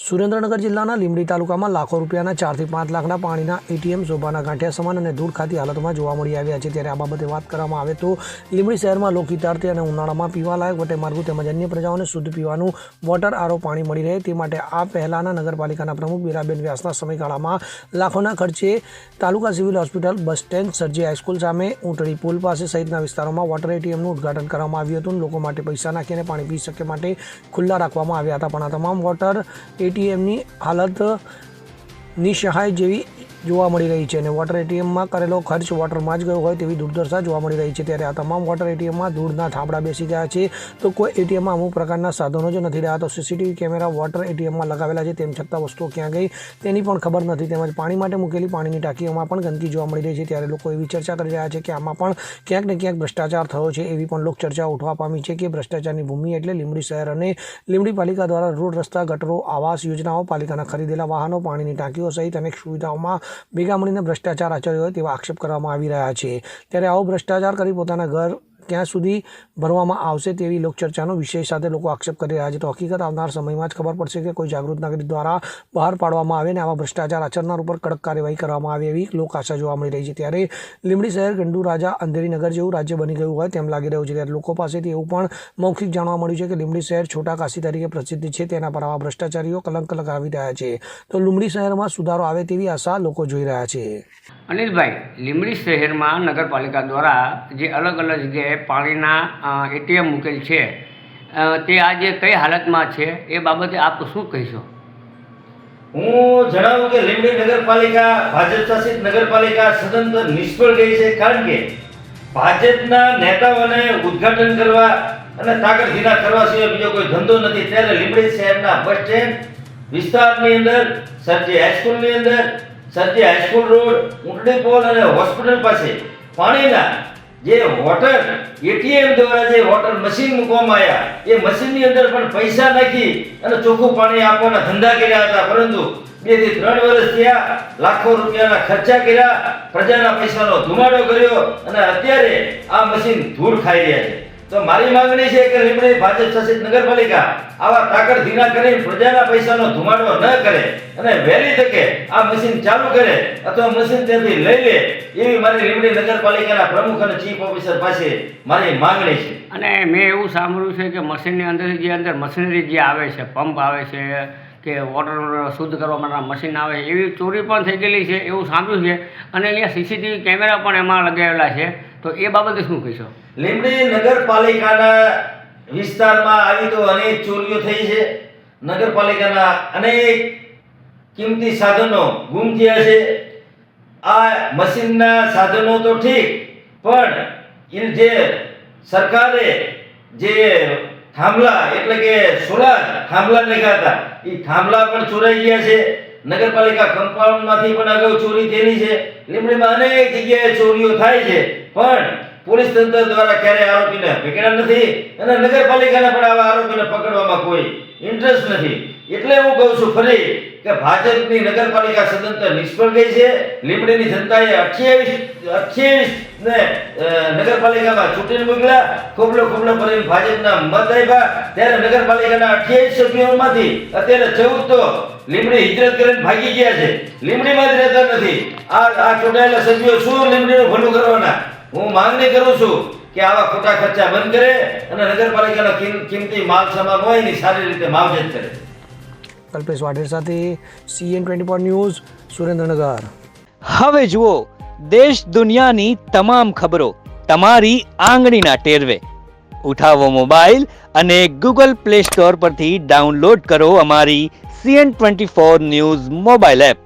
સુરેન્દ્રનગર જિલ્લાના લીંબડી તાલુકામાં લાખો રૂપિયાના 4 થી 5 લાખના પાણીના એટીએમ શોભાના ગાંઠિયા સમાન અને ધૂળ ખાતી હાલતમાં જોવા મળી આવ્યા છે। ત્યારે આ બાબતે વાત કરવામાં આવે તો લીંબડી શહેરમાં લોકહિતાર્થી અને ઉનાળામાં પીવાલાયક વટે માર્ગો તેમજ અન્ય પ્રજાઓને શુદ્ધ પીવાનું વોટર આરો પાણી મળી રહે તે માટે આ પહેલાના નગરપાલિકાના પ્રમુખ બીરાબેન વ્યાસના સમયગાળામાં લાખોના ખર્ચે taluka civil hospital, bus stand, Sarji high school સામે, ઊંટડી પુલ પાસે સહિતના વિસ્તારોમાં વોટર એટીએમનું ઉદ્ઘાટન કરવામાં આવ્યું હતું। લોકો માટે પૈસા નાખીને પાણી પી શકે માટે ખુલ્લા રાખવામાં આવ્યા હતા, પણ આ તમામ વોટર એટીએમની હાલત નિસહાય જેવી જોવા મળી રહી છે અને વોટર એટીએમમાં કરેલો ખર્ચ વોટરમાં જ ગયો હોય તેવી દુર્દશા જોવા મળી રહી છે। ત્યારે આ તમામ વોટર એટીએમમાં ધૂળના થાંભલા બેસી ગયા છે, તો કોઈ એટીએમમાં અમુક પ્રકારના સાધનો જ નથી રહ્યા, તો સીસીટીવી કેમેરા વોટર એટીએમમાં લગાવેલા છે, તેમ છતાં વસ્તુઓ ક્યાં ગઈ તેની પણ ખબર નથી, તેમજ પાણી માટે મૂકેલી પાણીની ટાંકીઓમાં પણ ગંદકી જોવા મળી રહી છે। ત્યારે લોકો એવી ચર્ચા કરી રહ્યા છે કે આમાં પણ ક્યાંક ને ક્યાંક ભ્રષ્ટાચાર થયો છે, એવી પણ લોકચર્ચા ઉઠવા પામી છે કે ભ્રષ્ટાચારની ભૂમિ એટલે લીંબડી શહેર અને લીંબડી પાલિકા દ્વારા રોડ, રસ્તા, ગટરો, આવાસ યોજનાઓ, પાલિકાના ખરીદેલા વાહનો, પાણીની ટાંકીઓ સહિત અનેક સુવિધાઓમાં ભેગા મળીને ભ્રષ્ટાચાર આચર્યો હોય તેવા આક્ષેપ કરવામાં આવી રહ્યા છે। ત્યારે આવો ભ્રષ્ટાચાર કરી પોતાના ઘર ક્યાં સુધી ભરવામાં આવશે તેવી લોકચર્ચાનો વિષય સાથે લોકો આક્ષેપ કરી રહ્યા છે, તો હકીકત આવનાર સમયમાં જ ખબર પડશે કે કોઈ જાગૃત નાગરિક દ્વારા બહાર પાડવામાં આવે અને આવા ભ્રષ્ટાચાર આચરનાર ઉપર કડક કાર્યવાહી કરવામાં આવે એવી લોક આશા જોવા મળી રહી છે। ત્યારે લીંબડી શહેર ગંડુ રાજા અંધેરીનગર જેવું રાજ્ય બની ગયું હોય તેમ લાગી રહ્યું છે। ત્યારે લોકો પાસેથી એવું પણ મૌખિક જાણવા મળ્યું છે કે લીંબડી શહેર છોટા કાશી તરીકે પ્રસિદ્ધ છે, તેના પર આવા ભ્રષ્ટાચારીઓ કલંક લગાવી રહ્યા છે, તો લીંબડી શહેરમાં સુધારો આવે તેવી આશા લોકો જોઈ રહ્યા છે। અનિલભાઈ, લીંબડી શહેરમાં નગરપાલિકા દ્વારા જે અલગ અલગ જગ્યાએ પાણીના એટીએમ મૂકેલ છે તે આજે કઈ હાલતમાં છે એ બાબતે આપ શું કહેશો? હું જણાવું કે લીંબડી નગરપાલિકા ભાજપ શાસિત નગરપાલિકા સદંતર નિષ્ફળ ગઈ છે, કારણ કે ભાજપના નેતાઓને ઉદ્ઘાટન કરવા અને તાકતહીના કરવા સિવાય બીજો કોઈ ધંધો નથી। ત્યારે લીંબડી શહેરના બસ સ્ટેન્ડ વિસ્તારની અંદર, સરજી હાઈસ્કૂલની અંદર, સરજી હાઈસ્કૂલ રોડ, ઊંટડી પુલ અને હોસ્પિટલ પાસે પાણીના જે વોટર એટીએમ દ્વારા જે વોટર મશીન મૂકવામાં આવ્યા, એ મશીનની અંદર પણ પૈસા નાખી અને ચોખ્ખું પાણી આપવાના ધંધા કર્યા હતા, પરંતુ 2 થી 3 વર્ષ થયા, લાખો રૂપિયાના ખર્ચા કર્યા, પ્રજાના પૈસાનો ધુમાડો કર્યો અને અત્યારે આ મશીન ધૂળ ખાઈ રહ્યા છે। તો મારી માંગણી છે કે લીંબડી ભાજપ શાસિત નગરપાલિકા આવા તાકતધીના કરીને પ્રજાના પૈસાનો ધુમાડો ન કરે અને વહેલી તકે આ મશીન ચાલુ કરે અથવા મશીન ત્યાંથી લઈ લે એવી મારી લીંબડી નગરપાલિકાના પ્રમુખ અને ચીફ ઓફિસર પાસે મારી માંગણી છે। અને મેં એવું સાંભળ્યું છે કે મશીનની અંદર મશીનરી જે આવે છે, પંપ આવે છે કે વોટર શુદ્ધ કરવા માટેના મશીન આવે, એવી ચોરી પણ થઈ ગયેલી છે એવું સાંભળ્યું છે, અને અહીંયા સીસીટીવી કેમેરા પણ એમાં લગાવેલા છે, તો એ બાબતે શું કહેશો? લીંબડી નગરપાલિકાના વિસ્તારમાં આવી તો અનેક ચોરીઓ થઈ છે, નગરપાલિકાના અનેક કિંમતી સાધનો ગુમ થયા છે। આ મશીનના સાધનો તો ઠીક, પણ એ જે સરકારે જે થાંભલા એટલે કે સોલાર થાંભલા નાખ્યા હતા, એ થાંભલા પણ ચોરાઈ ગયા છે। નગરપાલિકા કમ્પાઉન્ડમાંથી પણ અગાઉ ચોરી થયેલી છે। લીંબડીમાં અનેક જગ્યાએ ચોરીઓ થાય છે, પણ પોલીસ તંત્ર દ્વારા ક્યારેય આરોપીને પકડ્યા નથી અને નગરપાલિકાને પણ આવા આરોપીને પકડવામાં કોઈ ઇન્ટરેસ્ટ નથી। એટલે હું કહું છું ફરી કે ભાજપની નગરપાલિકા સદંતર નિષ્ફળ ગઈ છે। લીંબડીની જનતાએ 28 ને નગરપાલિકામાં ચૂંટણી મોકલ્યા, ખોબલો ભરીને ભાજપના મત આપ્યા, ત્યારે નગરપાલિકાના 28 સભ્યોમાંથી અત્યારે 14 તો લીંબડી હિજરત કરીને ભાગી ગયા છે, લીંબડીમાં જ રહેતા નથી। આ ચૂંટાયેલા સભ્યો શું લીંબડીનું ભલું કરવાના? હું માંગણી કરું છું કે આવા ખોટા ખર્ચા બંધ કરે અને નગરપાલિકાના કિંમતી માલ સામાન હોય એની સારી રીતે માવજત કરે। કલ્પેશ વાઢેર સાથે CN24 ન્યૂઝ, સુરેન્દ્રનગર। હવે જુઓ દેશ દુનિયાની તમામ ખબરો તમારી આંગળીના ટેરવે। ઉઠાવો મોબાઈલ અને Google Play Store પરથી ડાઉનલોડ કરો અમારી CN24 ન્યૂઝ મોબાઈલ એપ।